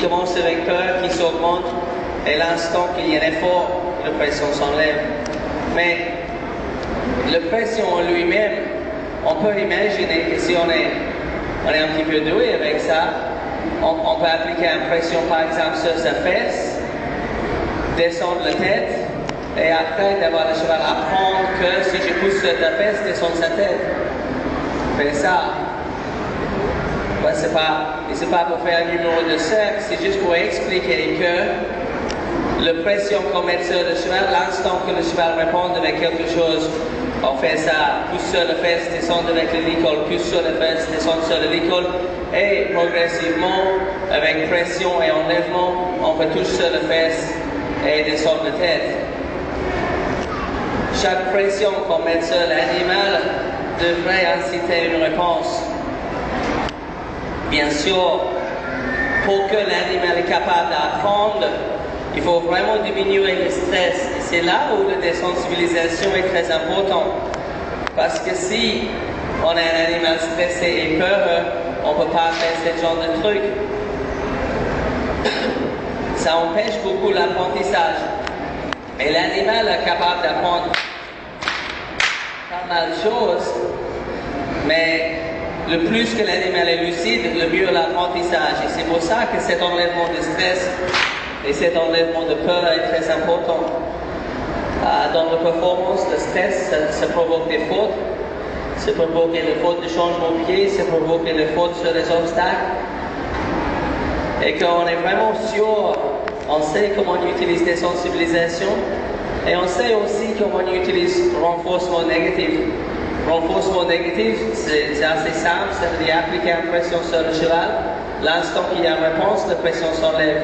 commence avec peur, qui s'augmente, et l'instant qu'il y a un effort, la pression s'enlève. Mais la pression en lui-même, on peut imaginer que si on est un petit peu doué avec ça, on peut appliquer une pression par exemple sur sa fesse, descendre la tête, et après d'avoir le cheval apprendre que si je pousse sur ta fesse, descendre sa tête. Fais ça. Ouais, c'est pas pour faire un numéro de cercle, c'est juste pour expliquer que la pression qu'on met sur le cheval, l'instant que le cheval répond avec quelque chose, on fait ça, pousse sur la fesse, descendre avec le licol, pousse sur la fesse, descendre sur le licol, et progressivement, avec pression et enlèvement, on peut toucher sur la fesse et descendre la tête. Chaque pression qu'on met sur l'animal devrait inciter une réponse. Bien sûr, pour que l'animal est capable d'apprendre, il faut vraiment diminuer le stress. Et c'est là où la désensibilisation est très importante. Parce que si on a un animal stressé et peureux, on ne peut pas faire ce genre de trucs. Ça empêche beaucoup l'apprentissage. Et l'animal est capable d'apprendre pas mal de choses, mais le plus que l'animal est lucide, le mieux l'apprentissage. Et c'est pour ça que cet enlèvement de stress et cet enlèvement de peur est très important. Dans la performance, le stress, ça provoque des fautes. Ça provoque des fautes de changement de pied, ça provoque des fautes sur les obstacles. Et quand on est vraiment sûr, on sait comment on utilise des sensibilisations et on sait aussi comment on utilise renforcement négatif. Renforcement négatif, c'est assez simple, ça veut dire appliquer une pression sur le cheval. L'instant qu'il y a une réponse, la pression s'enlève.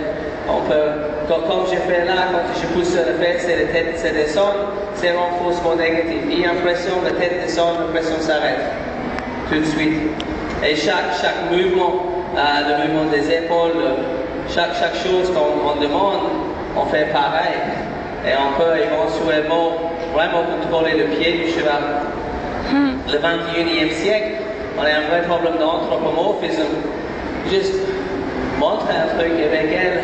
On peut, comme je fais là, quand je pousse sur la fesse et la tête se descend, c'est renforcement négatif. Il y a une pression, la tête descend, la pression s'arrête tout de suite. Et chaque mouvement, le mouvement des épaules, chaque chose qu'on demande, on fait pareil. Et on peut éventuellement vraiment contrôler le pied du cheval. Le 21e siècle, on a un vrai problème d'anthropomorphisme. Juste montrer un truc avec elle.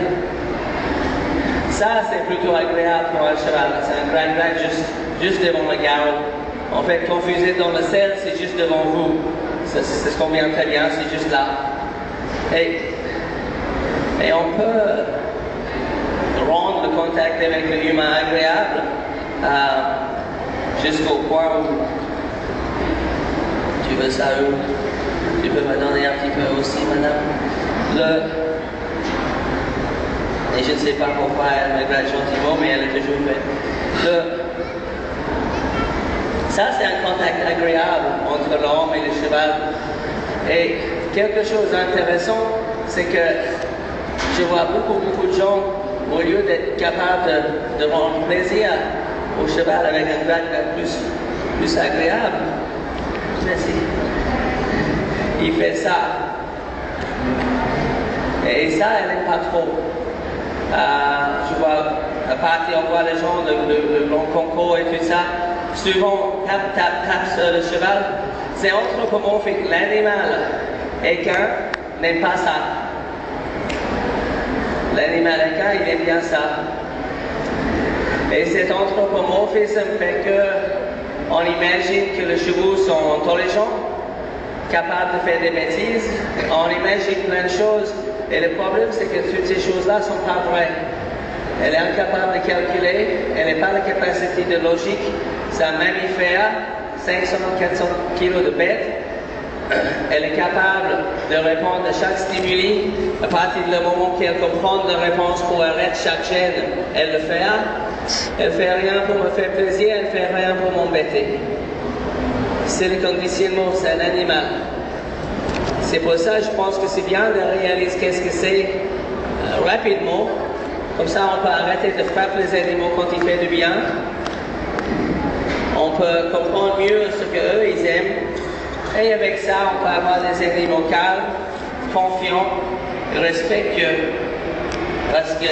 Ça, c'est plutôt agréable pour un cheval. C'est un grain juste devant le garrot. En fait, quand vous êtes dans le selle, c'est juste devant vous. C'est ce qu'on vient très bien, c'est juste là. Et on peut rendre le contact avec l'humain agréable jusqu'au point où tu veux ça où tu peux me donner un petit peu aussi, madame. Et je ne sais pas pourquoi elle me regarde gentiment, mais elle a toujours fait. Ça, c'est un contact agréable entre l'homme et le cheval. Et quelque chose d'intéressant, c'est que je vois beaucoup de gens, au lieu d'être capables de rendre plaisir au cheval avec un contact plus agréable, il fait ça. Et ça, elle n'aime pas trop. Je vois, à partir, on voit les gens, le long concours et tout ça, souvent tape sur le cheval. C'est anthropomorphique. L'animal équin n'aime pas ça. L'animal équin, il aime bien ça. Et cet anthropomorphisme fait que on imagine que les chevaux sont intelligents, capables de faire des bêtises. On imagine plein de choses. Et le problème, c'est que toutes ces choses-là ne sont pas vraies. Elle est incapable de calculer, elle n'a pas la capacité de logique. C'est un mammifère, 500-400 kilos de bête. Elle est capable de répondre à chaque stimuli. À partir du moment qu'elle comprend la réponse pour arrêter chaque gène, elle le fait. Elle ne fait rien pour me faire plaisir, elle ne fait rien pour m'embêter. C'est le conditionnement, c'est un animal. C'est pour ça que je pense que c'est bien de réaliser qu'est-ce que c'est rapidement. Comme ça, on peut arrêter de frapper les animaux quand ils font du bien. On peut comprendre mieux ce qu'eux, ils aiment. Et avec ça, on peut avoir des animaux calmes, confiants, respectueux. Parce que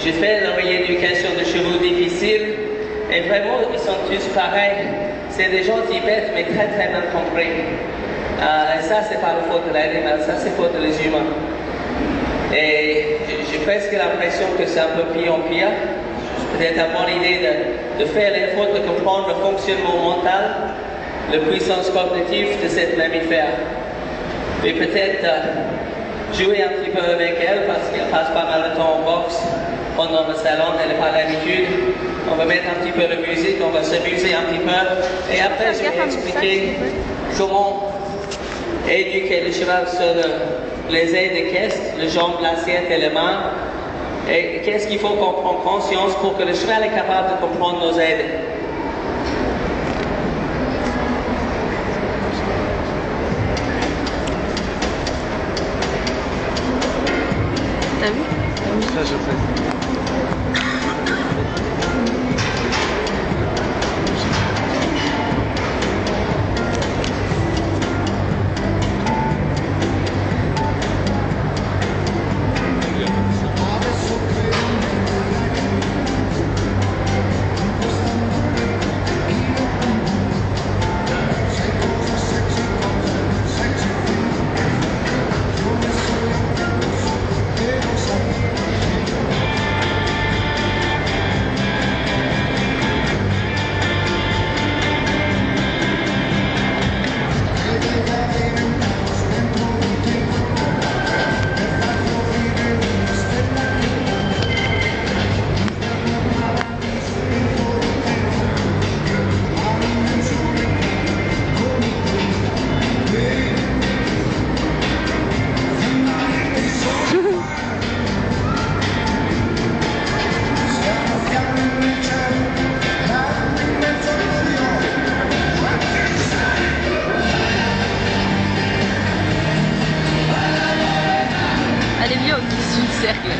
j'ai fait la rééducation de chevaux difficiles et vraiment, ils sont tous pareils. C'est des gentils bêtes, mais très mal compris. Et ça, c'est pas la faute de l'animal, ça, c'est faute des humains. Et presque l'impression que c'est un peu pire en pire. Peut-être une bonne idée de faire l'effort de comprendre le fonctionnement mental, la puissance cognitive de cette mammifère. Et peut-être jouer un petit peu avec elle parce qu'elle passe pas mal de temps en boxe pendant le salon, elle n'a pas l'habitude. On va mettre un petit peu de musique, on va s'amuser un petit peu. Et après, je vais expliquer comment éduquer le cheval sur les aides de caisse, les jambes, l'assiette et les mains. Et qu'est-ce qu'il faut qu'on prenne conscience pour que le cheval est capable de comprendre nos aides. T'as vu? Ça, je fais. Elle est mieux au-dessus du cercle.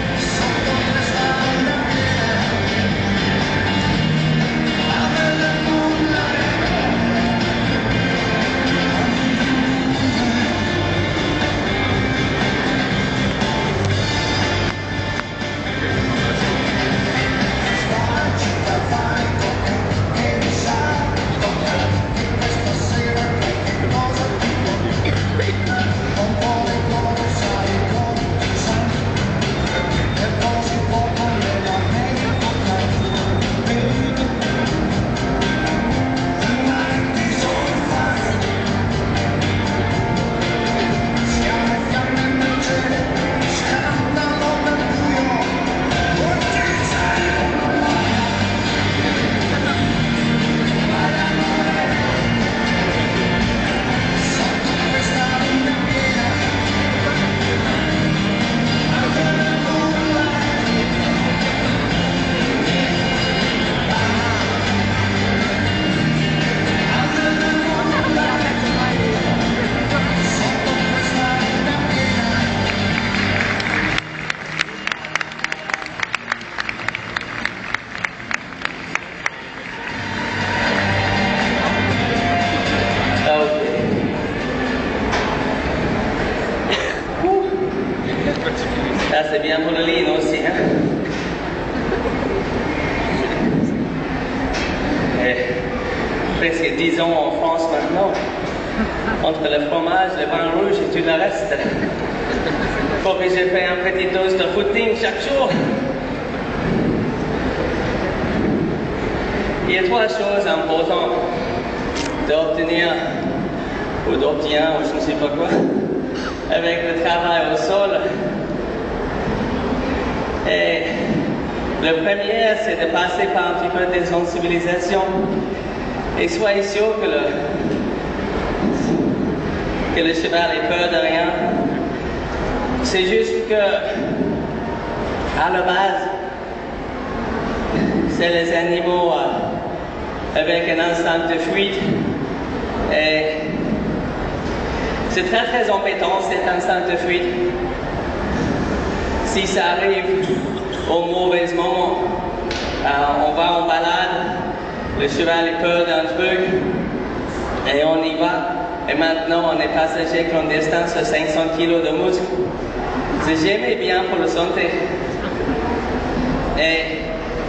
Ça, c'est bien pour le ligne aussi. Hein? Et presque 10 ans en France maintenant. Entre le fromage, le vin rouge et tout le reste. Il faut que je fasse un petit dose de footing chaque jour. Il y a 3 choses importantes d'obtenir ou d'obtenir, ou je ne sais pas quoi, avec le travail au sol. Et le premier, c'est de passer par un petit peu de sensibilisation. Et soyez sûr que le cheval ait peur de rien. C'est juste que, à la base, c'est les animaux avec un instinct de fuite. Et c'est très très embêtant cet instinct de fuite. Si ça arrive au mauvais moment, on va en balade, le cheval a peur d'un truc et on y va. Et maintenant on est passager clandestin sur 500 kg de muscle. C'est jamais bien pour la santé. Et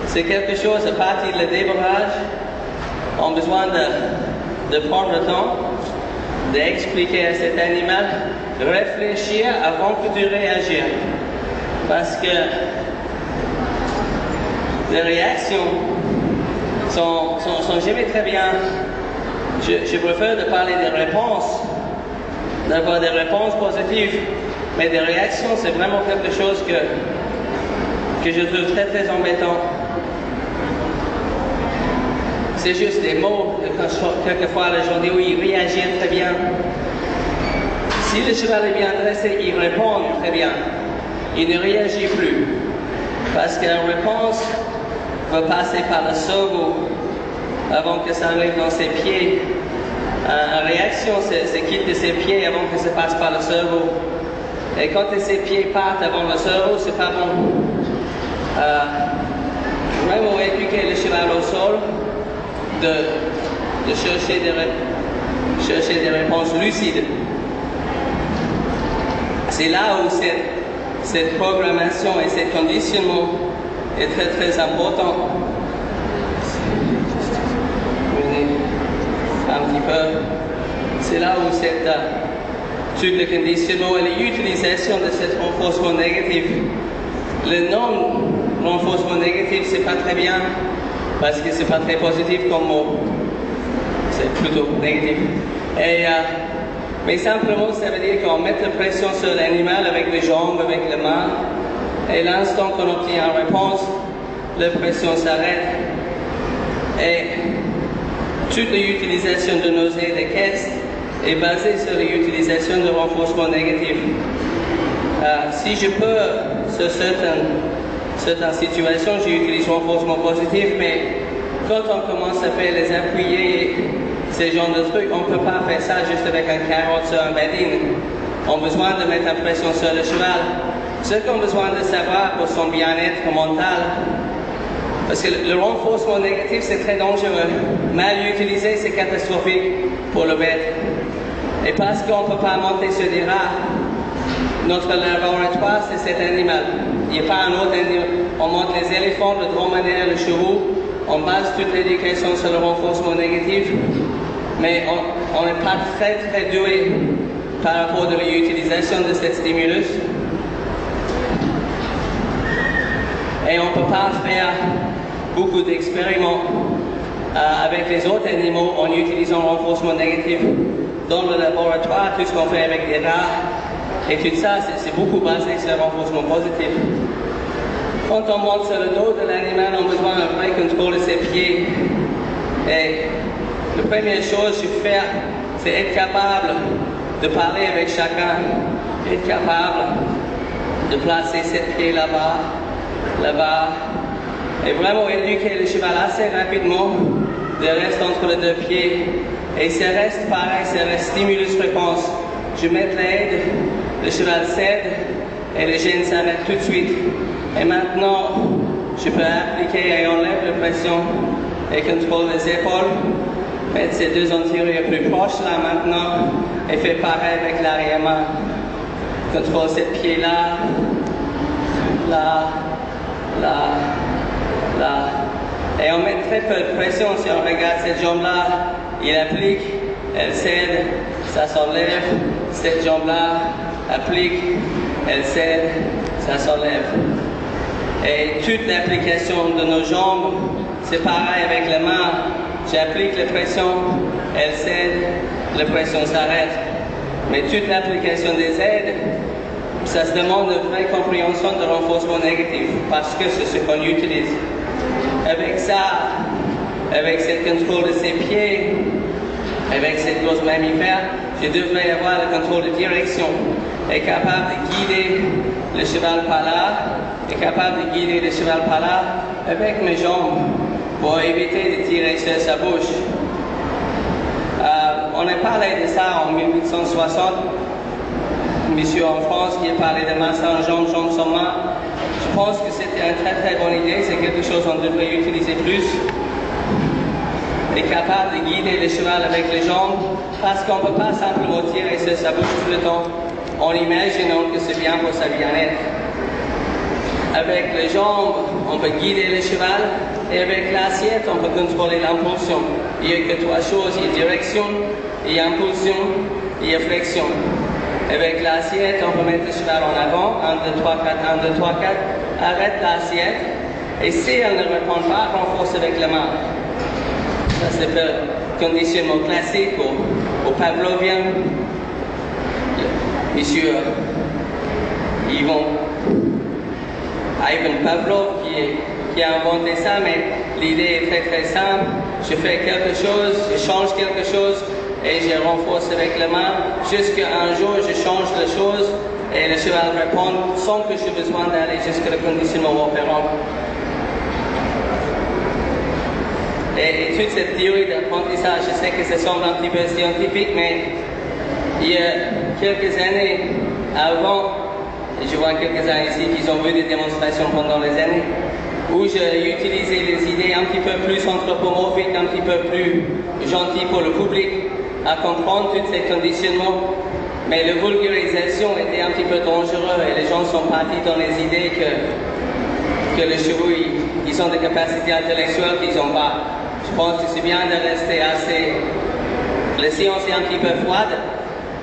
c'est quelque chose à partir du démarrage. On a besoin de prendre le temps d'expliquer à cet animal, de réfléchir avant que de réagir. parce que les réactions sont jamais très bien. Je préfère de parler des réponses, d'avoir des réponses positives, mais des réactions, c'est vraiment quelque chose que je trouve très très embêtant. C'est juste des mots, quelquefois les gens disent oui, il réagit très bien. Si le cheval est bien dressé, il répond très bien. Il ne réagit plus. Parce que la réponse va passer par le cerveau avant que ça arrive dans ses pieds. La réaction, c'est quitte de ses pieds avant que ça passe par le cerveau. Et quand ses pieds partent avant le cerveau, c'est pas bon. Vraiment éduquer le cheval au sol, de chercher des réponses lucides. C'est là où cette programmation et ce conditionnement est très très important. Un petit peu. C'est là où tout le conditionnement et l'utilisation de cet renforcement négatif. Le non-renforcement négatif, c'est pas très bien parce que c'est pas très positif comme mot. C'est plutôt négatif. Mais simplement, ça veut dire qu'on met la pression sur l'animal avec les jambes, avec les mains, et l'instant qu'on obtient une réponse, la pression s'arrête. Et toute l'utilisation de nos aides de caisse est basée sur l'utilisation de renforcement négatif. Si je peux, sur certaines situations, j'utilise renforcement positif, mais quand on commence à faire les appuyer, ces genres de trucs, on ne peut pas faire ça juste avec un carotte sur un bedding. On a besoin de mettre la pression sur le cheval. Ce qu'on a besoin de savoir pour son bien-être mental, parce que le renforcement négatif, c'est très dangereux. Mal utilisé, c'est catastrophique pour le bête. Et parce qu'on ne peut pas monter sur des rats, notre laboratoire, c'est cet animal. Il n'y a pas un autre animal. On monte les éléphants, le dromadaire, le chevaux. On base toute l'éducation sur le renforcement négatif. Mais on n'est pas très très doué par rapport à l'utilisation de cet stimulus. Et on ne peut pas faire beaucoup d'expériments avec les autres animaux en utilisant le renforcement négatif. Dans le laboratoire, tout ce qu'on fait avec des rats et tout ça, c'est beaucoup basé sur le renforcement positif. Quand on monte sur le dos de l'animal, on a besoin d'un vrai contrôle de ses pieds. Et la première chose que je fais, c'est être capable de parler avec chacun, être capable de placer ses pieds là-bas, là-bas, et vraiment éduquer le cheval assez rapidement de rester entre les deux pieds. Et ça reste pareil, ça reste stimulus-réponse. Je mets l'aide, le cheval cède et le gène s'arrête tout de suite. Et maintenant, je peux appliquer et enlever la pression et contrôle les épaules. Mettre ces deux antérieurs plus proches là maintenant et faire pareil avec l'arrière-main. Contrôle ces pieds-là, là, là, là. Et on met très peu de pression si on regarde cette jambe-là. Il applique, elle cède, ça s'enlève. Cette jambe-là applique, elle cède, ça s'enlève. Et toute l'application de nos jambes, c'est pareil avec les mains. J'applique la pression, elle cède, la pression s'arrête. Mais toute l'application des aides, ça se demande une vraie compréhension de renforcement négatif, parce que c'est ce qu'on utilise. Avec ça, avec ce contrôle de ses pieds, avec cette grosse mammifère, je devrais avoir le contrôle de direction, et capable de guider le cheval par là, et capable de guider le cheval par là avec mes jambes pour éviter de tirer sur sa bouche. On a parlé de ça en 1860. Monsieur en France qui a parlé de masse en jambes, jambes sans main. Je pense que c'était une très très bonne idée, c'est quelque chose qu'on devrait utiliser plus. Et capable de guider le cheval avec les jambes, parce qu'on ne peut pas simplement tirer sur sa bouche tout le temps en imaginant que c'est bien pour sa bien-être. Avec les jambes, on peut guider le cheval, et avec l'assiette, on peut contrôler l'impulsion. Il n'y a que trois choses, il y a direction, il y a impulsion, il y a flexion. Avec l'assiette, on peut mettre le cheval en avant, 1, 2, 3, 4, 1, 2, 3, 4, arrête l'assiette, et si elle ne répond pas, renforce avec la main. Ça c'est le conditionnement classique au pavlovien. Monsieur Ivan Pavlov qui a inventé ça, mais l'idée est très très simple. Je fais quelque chose, je change quelque chose et je renforce avec la main jusqu'à un jour je change la chose et le cheval répond sans que j'ai besoin d'aller jusqu'à le conditionnement opérant. Et toute cette théorie d'apprentissage, je sais que ça semble un petit peu scientifique, mais il y a quelques années avant, et je vois quelques-uns ici qui ont vu des démonstrations pendant les années, où j'ai utilisé les idées un petit peu plus anthropomorphiques, un petit peu plus gentilles pour le public, à comprendre tous ces conditionnements. Mais la vulgarisation était un petit peu dangereuse et les gens sont partis dans les idées que les chevaux, ils ont des capacités intellectuelles qu'ils n'ont pas. Je pense que c'est bien de rester assez... La science est un petit peu froide,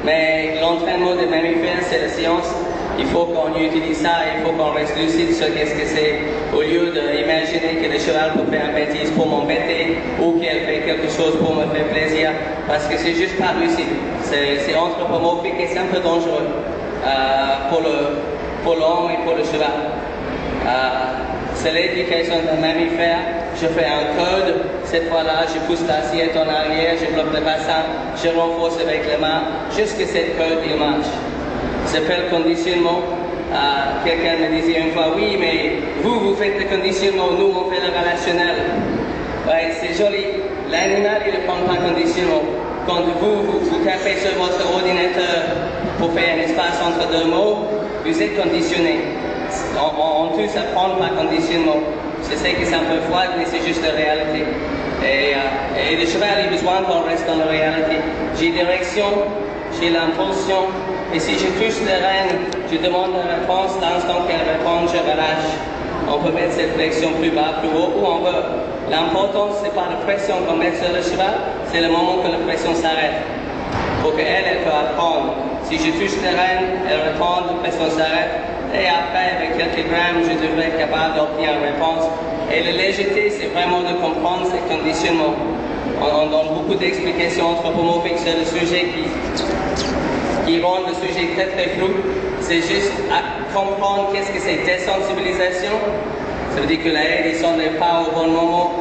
mais l'entraînement des mammifères, c'est la science. Il faut qu'on utilise ça, il faut qu'on reste lucide sur qu'est-ce que c'est, au lieu d'imaginer que le cheval peut faire une bêtise pour m'embêter ou qu'elle fait quelque chose pour me faire plaisir, parce que c'est juste pas lucide. C'est anthropomorphique et c'est un peu dangereux pour l'homme et pour le cheval. C'est l'éducation d'un mammifère. Je fais un code, cette fois-là, je pousse l'assiette en arrière, je bloque le bassin, je renforce avec les mains, jusqu'à cette code, il marche. Ça s'appelle conditionnement. Quelqu'un me disait une fois, oui, mais vous faites le conditionnement, nous, on fait le relationnel. Ouais, c'est joli. L'animal, il ne prend pas conditionnement. Quand vous tapez sur votre ordinateur pour faire un espace entre deux mots, vous êtes conditionné. On tous apprend par conditionnement. Je sais que c'est un peu froid, mais c'est juste la réalité. Et le cheval a besoin qu'on reste dans la réalité. J'ai direction, j'ai l'impulsion, et si je touche le rêne, je demande la réponse, l'instant qu'elle répond, je relâche. On peut mettre cette flexion plus bas, plus haut, où on veut. L'important, c'est pas la pression qu'on met sur le cheval, c'est le moment que la pression s'arrête. Pour qu'elle peut apprendre. Si je touche le rêne, elle répond, la pression s'arrête. Et après, avec quelques grammes, je devrais être capable d'obtenir une réponse. Et la légèreté, c'est vraiment de comprendre ces conditionnements. On donne beaucoup d'explications anthropomorphiques sur le sujet qui rendent le sujet très très flou. C'est juste à comprendre qu'est-ce que c'est désensibilisation. Ça veut dire que la haie ne sonne pas au bon moment.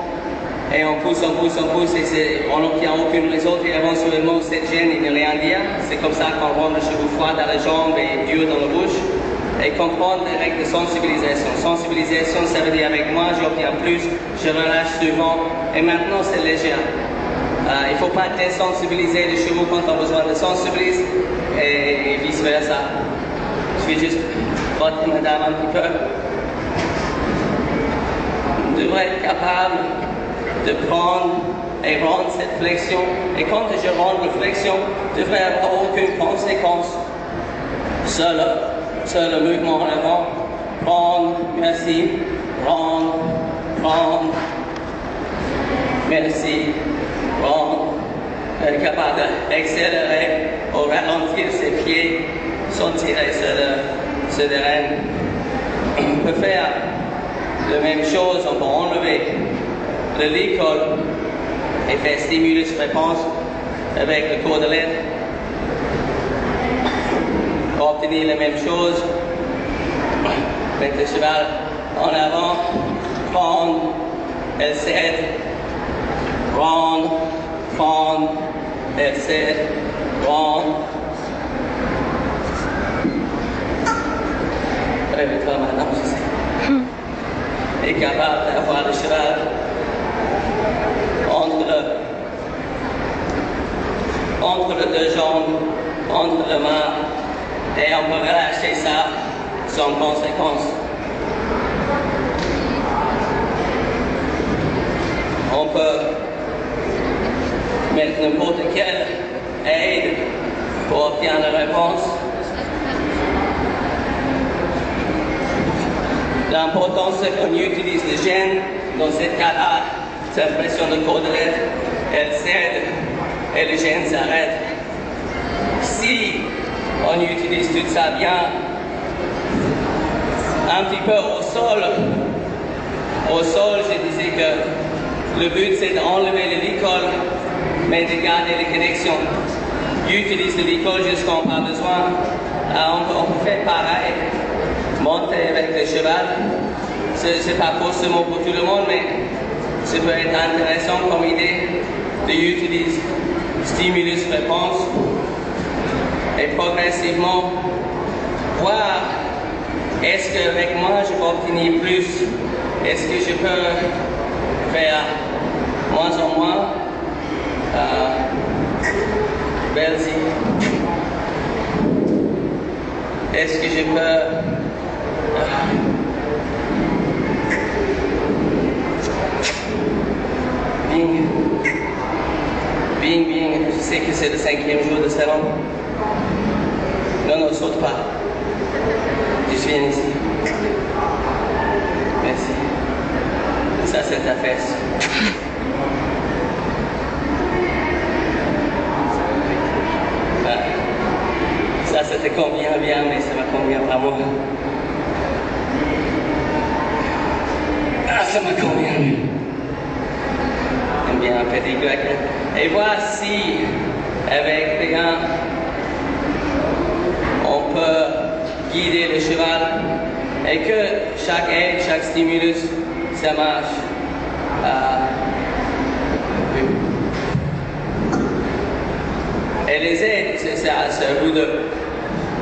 Et on pousse, et on n'obtient aucun résultat. Et éventuellement, cette gêne, il ne rien dire. C'est comme ça qu'on rend le cheveu froid dans la jambe et dur dans la bouche. Et comprendre les règles de sensibilisation. Sensibilisation, ça veut dire avec moi, j'obtiens plus, je relâche souvent, et maintenant c'est léger. Il ne faut pas désensibiliser les chevaux quand on a besoin de sensibiliser, et vice versa. Je vais juste frotter madame un petit peu. Je devrais être capable de prendre et rendre cette flexion, et quand je rends la flexion, je ne devrais avoir aucune conséquence. Seul le mouvement en avant, prendre, merci, prendre, merci, prendre, être capable d'accélérer ou ralentir ses pieds sans tirer sur le rêne. On peut faire la même chose, on peut enlever le licol et faire stimulus-réponse avec le cordelette. Obtenir la même chose, mettre le cheval en avant, prendre, elle cède, prendre, elle cède, prendre. Maintenant, je sais. Et capable d'avoir le cheval entre les deux jambes, entre les mains. Et on peut relâcher ça sans conséquence. On peut mettre n'importe quelle aide pour obtenir la réponse. L'important c'est qu'on utilise le gène. Dans ce cas-là, c'est la pression de cordelette, elle cède et le gène s'arrête. Si On utilise tout ça bien. Un petit peu au sol. Au sol, je disais que le but c'est d'enlever le licol, mais de garder les connexions. Utilise le licol jusqu'à on n'a pas besoin. On peut faire pareil. Monter avec le cheval. C'est pas forcément pour tout le monde, mais ça peut être intéressant comme idée d'utiliser stimulus-réponse et progressivement voir est-ce qu'avec moi je peux obtenir plus, est-ce que je peux faire moins en moins. Belzi. Est-ce que je peux Bing, je sais que c'est le 5e jour de salon. Non, saute pas. Je viens ici. Merci. Ça, c'est ta fesse. Ça te convient bien, mais ça me convient pas moi. Ça me convient. J'aime bien un petit grec. Et voici, avec rien, on peut guider le cheval et que chaque aide, chaque stimulus, ça marche. Et les aides, c'est à vous de...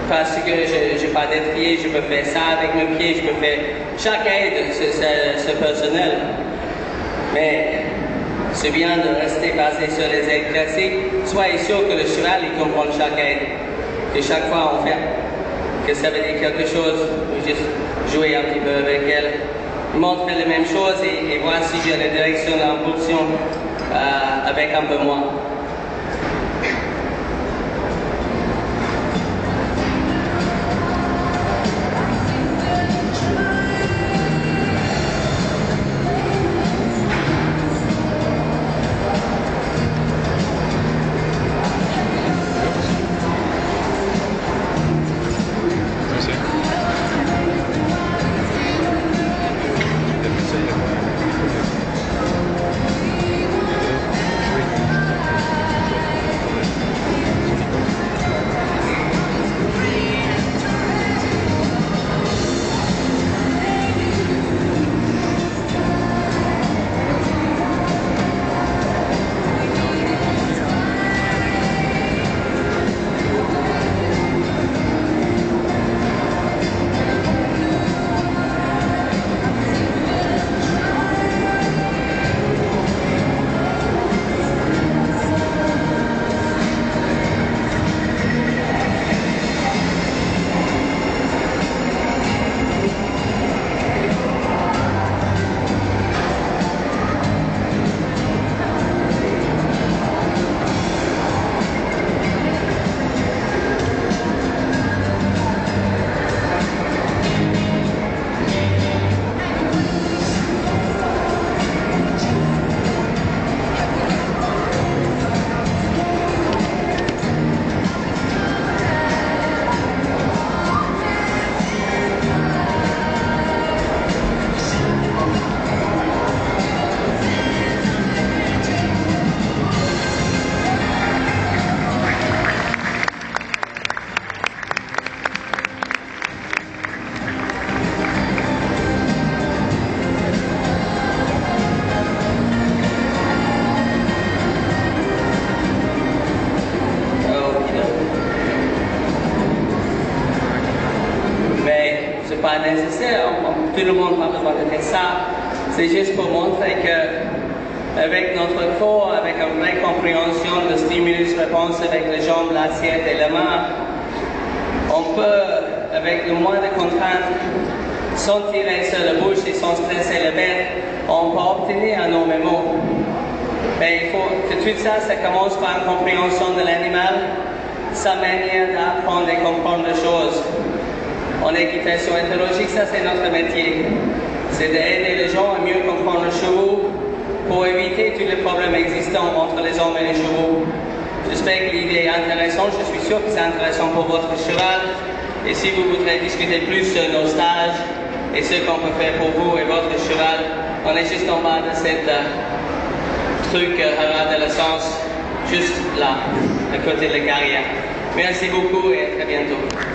Parce que je n'ai pas d'étrier, je peux faire ça avec mes pieds, je peux faire... Chaque aide, c'est personnel. Mais c'est bien de rester basé sur les aides classiques. Soyez sûr que le cheval, il comprend chaque aide. Que chaque fois on fait, que ça veut dire quelque chose, juste jouer un petit peu avec elle. Montrer les mêmes choses et voir si j'ai la direction de l'impulsion avec un peu moins. Pas nécessaire, tout le monde n'a pas besoin de faire ça. C'est juste pour montrer que avec notre corps, avec une vraie compréhension de stimulus-réponse avec les jambes, l'assiette et les mains, on peut, avec le moins de contraintes, sans tirer sur la bouche et sans stresser le bête, on peut obtenir énormément. Mais il faut que tout ça, ça commence par une compréhension de l'animal, sa manière d'apprendre et comprendre les choses. En équitation éthologique, ça c'est notre métier. C'est d'aider les gens à mieux comprendre le chevaux pour éviter tous les problèmes existants entre les hommes et les chevaux. J'espère que l'idée est intéressante. Je suis sûr que c'est intéressant pour votre cheval. Et si vous voudrez discuter plus sur nos stages et ce qu'on peut faire pour vous et votre cheval, on est juste en bas de cette truc Haras de la Science, juste là, à côté de la carrière. Merci beaucoup et à très bientôt.